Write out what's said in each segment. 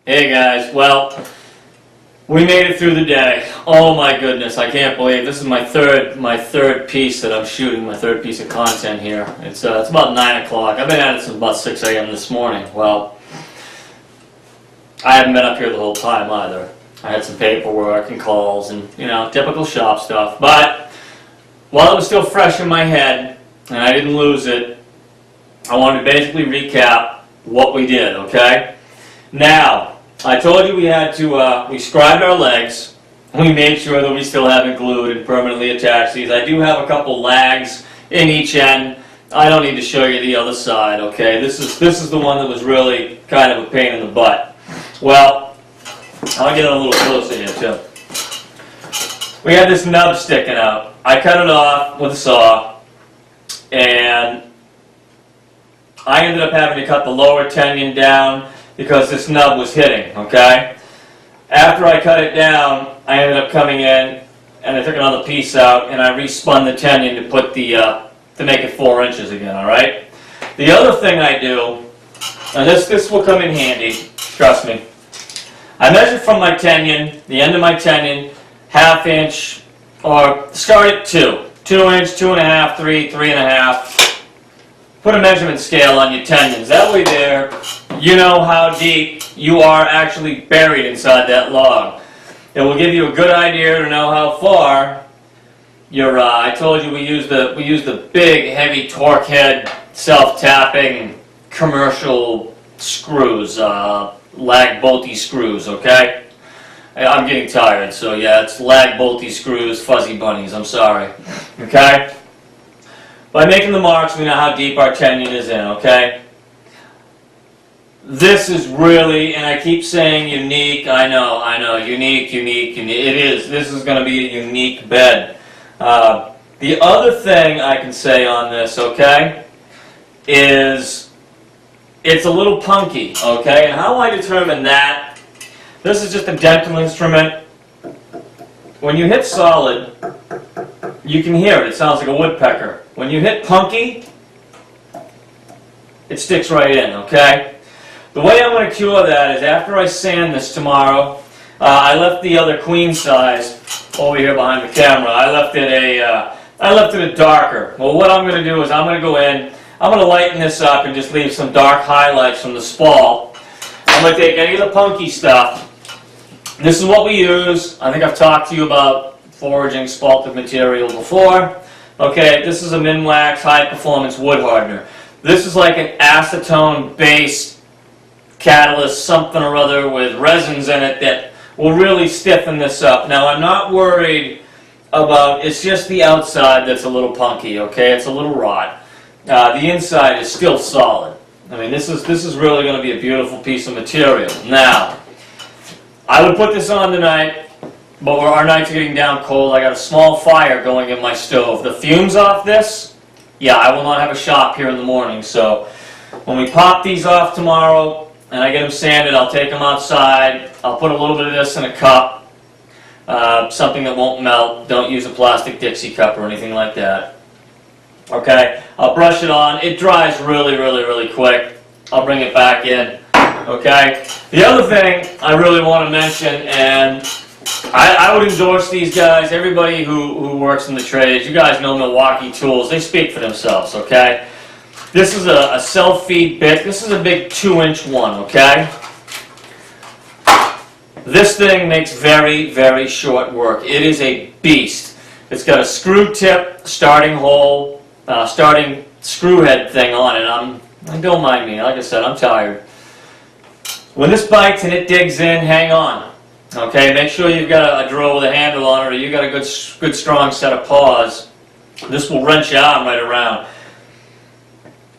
Hey guys, well, we made it through the day. Oh my goodness, I can't believe this is my third piece that I'm shooting, my third piece of content here. It's about 9 o'clock. I've been at it since about 6 a.m. this morning. Well, I haven't been up here the whole time either. I had some paperwork and calls and, typical shop stuff. But while it was still fresh in my head and I didn't lose it, I wanted to basically recap what we did, okay? Now, I told you we had to, we scribed our legs. We made sure that we still haven't glued and permanently attached these. I do have a couple lags in each end. I don't need to show you the other side, okay? This is the one that was really kind of a pain in the butt. Well, I'll get a little closer here too. We had this nub sticking out. I cut it off with a saw, and I ended up having to cut the lower tendon down because this nub was hitting, okay? After I cut it down, I ended up coming in and I took another piece out and I respun the tendon to put the, to make it 4 inches again, alright? The other thing I do, and this will come in handy, trust me. I measure from my tendon, the end of my tendon, 1/2 inch, or start at 2. 2 inch, 2.5, 3, 3.5. Put a measurement scale on your tendons. That way there, you know how deep you are actually buried inside that log. It will give you a good idea to know how far you're, I told you we use the big, heavy torque head, self-tapping, commercial screws, lag bolty screws, okay? I'm getting tired, so yeah, it's lag bolty screws, fuzzy bunnies, I'm sorry, okay? By making the marks, we know how deep our tendon is in, okay? This is really, and I keep saying unique, I know, unique. It is. This is going to be a unique bed. The other thing I can say on this, okay, is it's a little punky, okay? And how I determine that, this is just a dental instrument. When you hit solid, you can hear it. It sounds like a woodpecker. When you hit punky, it sticks right in, okay? The way I'm going to cure that is after I sand this tomorrow, I left the other queen size over here behind the camera. I left it a darker. Well, what I'm going to do is I'm going to go in, I'm going to lighten this up and just leave some dark highlights from the spall. I'm going to take any of the punky stuff. This is what we use. I think I've talked to you about foraging spalted material before. Okay, this is a Minwax high performance wood hardener. This is like an acetone based catalyst, something or other with resins in it that will really stiffen this up. Now I'm not worried about, it's just the outside that's a little punky, okay? It's a little raw. The inside is still solid. I mean, this is really going to be a beautiful piece of material. Now, I would put this on tonight, but our nights are getting down cold. I got a small fire going in my stove. The fumes off this, yeah, I will not have a shop here in the morning. So when we pop these off tomorrow and I get them sanded, I'll take them outside. I'll put a little bit of this in a cup, something that won't melt. Don't use a plastic Dixie cup or anything like that. Okay, I'll brush it on. It dries really quick. I'll bring it back in. Okay, the other thing I really want to mention, and I would endorse these guys, everybody who works in the trades. You guys know Milwaukee Tools. They speak for themselves, okay? This is a self-feed bit. This is a big 2-inch one, okay? This thing makes very short work. It is a beast. It's got a screw tip, starting hole, starting screw head thing on it. Don't mind me. Like I said, I'm tired. When this bites and it digs in, hang on. Okay, make sure you've got a drill with a handle on it, or you've got a good strong set of paws. This will wrench your arm right around.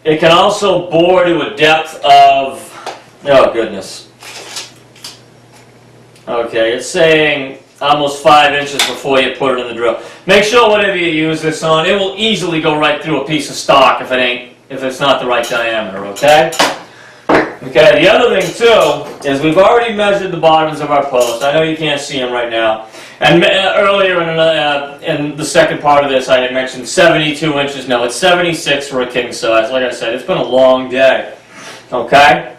It can also bore to a depth of, oh goodness. Okay, it's saying almost 5 inches before you put it in the drill. Make sure whatever you use this on, it will easily go right through a piece of stock if it's not the right diameter, okay? Okay, the other thing too is we've already measured the bottoms of our posts. I know you can't see them right now. And earlier in the second part of this I had mentioned 72 inches. No, it's 76 for a king size. Like I said, it's been a long day. Okay?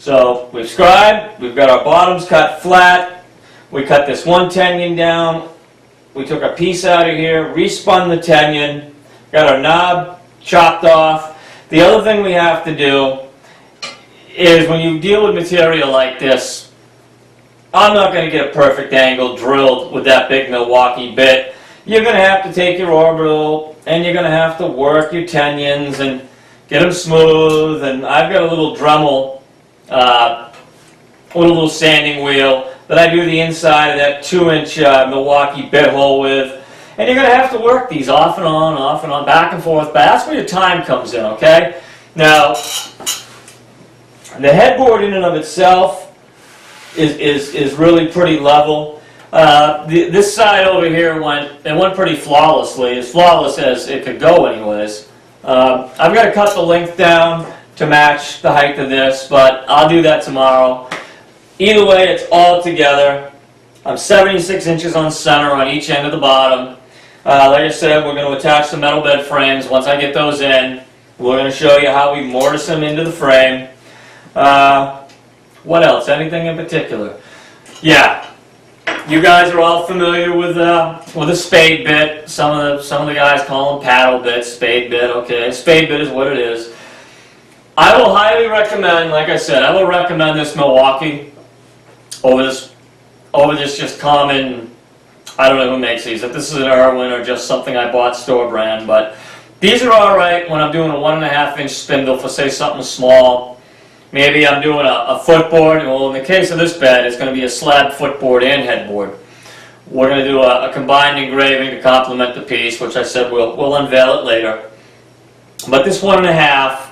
So So we've scribed, we've got our bottoms cut flat, we cut this one tenyon down, we took a piece out of here, respun the tenyon, got our knob chopped off. The other thing we have to do is when you deal with material like this, I'm not going to get a perfect angle drilled with that big Milwaukee bit. You're going to have to take your orbital and you're going to have to work your tenyons and get them smooth. And I've got a little Dremel with a little sanding wheel that I do the inside of that 2-inch Milwaukee bit hole with. And you're going to have to work these off and on, back and forth. But that's where your time comes in, okay? Now, the headboard in and of itself is really pretty level. This side over here went pretty flawlessly, as flawless as it could go anyways. I've got to cut the length down to match the height of this, but I'll do that tomorrow. Either way, it's all together. I'm 76 inches on center on each end of the bottom. Like I said, we're going to attach the metal bed frames. Once I get those in, we're going to show you how we mortise them into the frame. What else? Anything in particular? Yeah, you guys are all familiar with a spade bit. Some of the guys call them paddle bits, spade bit. Okay, spade bit is what it is. I will highly recommend, like I said, I will recommend this Milwaukee over this just common. I don't know who makes these. If this is an Irwin or just something I bought store brand, but these are all right when I'm doing a 1.5-inch spindle for say something small. Maybe I'm doing a footboard. Well, in the case of this bed, it's going to be a slab footboard and headboard. We're going to do a combined engraving to complement the piece, which I said we'll unveil it later. But this 1.5,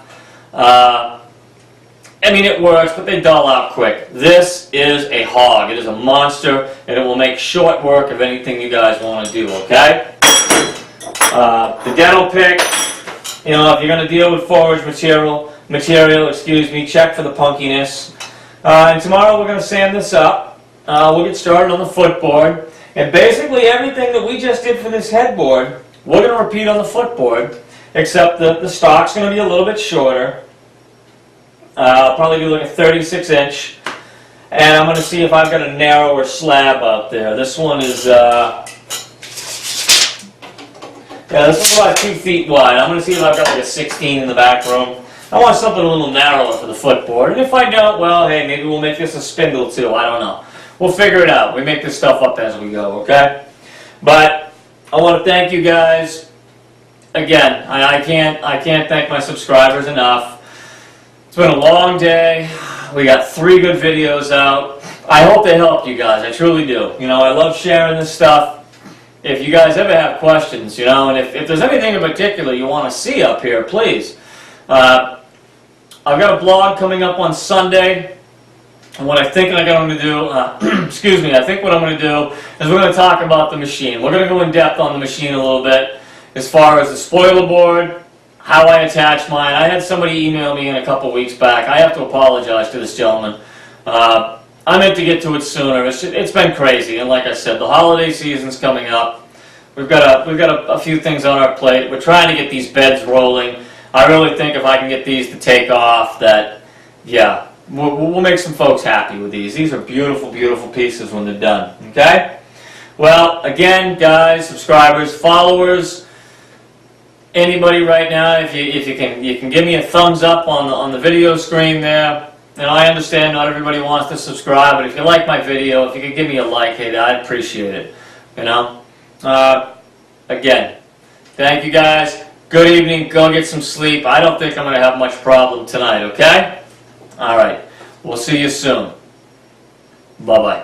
I mean, it works, but they dull out quick. This is a hog. It is a monster, and it will make short work of anything you guys want to do, okay? The dental pick, you know, if you're going to deal with foraged material, check for the punkiness. And tomorrow we're going to sand this up. We'll get started on the footboard. And basically everything that we just did for this headboard, we're going to repeat on the footboard, except the stock's going to be a little bit shorter. I'll probably do like a 36-inch. And I'm going to see if I've got a narrower slab out there. This one is, this one's about 2 feet wide. I'm going to see if I've got like a 16 in the back room. I want something a little narrower for the footboard. And if I don't, well, hey, maybe we'll make this a spindle too. I don't know. We'll figure it out. We make this stuff up as we go, okay? But I want to thank you guys. Again, I can't thank my subscribers enough. It's been a long day. We got 3 good videos out. I hope they helped you guys. I truly do. You know, I love sharing this stuff. If you guys ever have questions, you know, and if there's anything in particular you want to see up here, please. I've got a blog coming up on Sunday, and what I think I'm going to do, excuse me, I think what I'm going to do is we're going to talk about the machine. We're going to go in depth on the machine a little bit as far as the spoiler board, how I attach mine. I had somebody email me in a couple weeks back. I have to apologize to this gentleman. I meant to get to it sooner. It's been crazy, and like I said, the holiday season's coming up. We've got a few things on our plate. We're trying to get these beds rolling. I really think if I can get these to take off, that, yeah, we'll make some folks happy with these. These are beautiful, beautiful pieces when they're done, okay? Well, again, guys, subscribers, followers, anybody right now, if you can give me a thumbs up on the video screen there. And I understand not everybody wants to subscribe, but if you like my video, if you could give me a like, hey, I'd appreciate it, you know? Again, thank you guys. Good evening. Go get some sleep. I don't think I'm going to have much problem tonight, okay? All right. We'll see you soon. Bye-bye.